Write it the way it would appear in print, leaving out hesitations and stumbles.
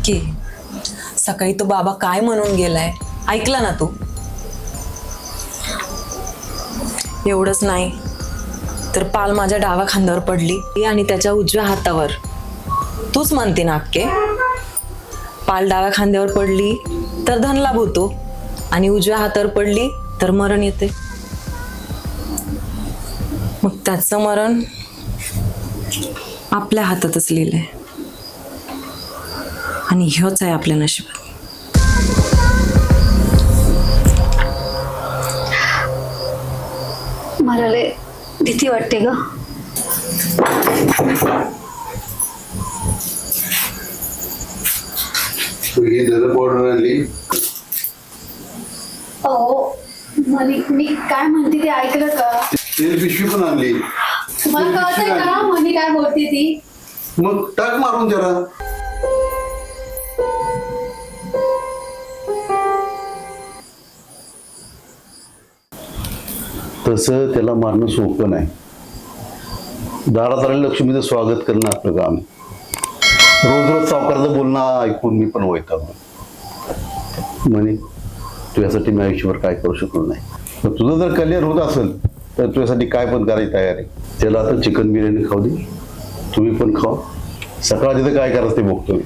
की सकाळी तो बाबा काय म्हणून गेलाय ऐकला ना तू? एवढंच नाही तर पाल माझ्या डाव्या खांद्यावर पडली आणि त्याच्या उजव्या हातावर. तूच म्हणते ना अक्के, पाल डाव्या खांद्यावर पडली तर धनलाभ होतो आणि उजव्या हातावर पडली तर मरण येते. मग त्याचं मरण आपल्या हातातच लिहिलंय आणि ह्योच आहे आपल्या नशिबात. मला लय भीती वाटते ग. ही जरा पावडर आणली. मी काय म्हणते ते ऐकलं का? तेल पिशवी पण आणली. तुम्हाला कळतंय का मनी काय बोलते ती? मग टाक मारून जरा. तसं त्याला मारणं सोपं नाही. दारात आलेल्या लक्ष्मीचं स्वागत करणं आपलं काम. रोज रोज सावकाराचं बोलणं ऐकून मी पण वैतागलो. म्हणे तुझ्यासाठी मी आयुष्यभर काय करू शकलो नाही. तर तुझं जर कल्याण होत असेल तर तुझ्यासाठी काय पण करायची तयार आहे. त्याला आता चिकन बिर्याणी खाऊ दे, तुम्ही पण खाऊ. सकाळ तिथं काय करायचं ते बघतो मी.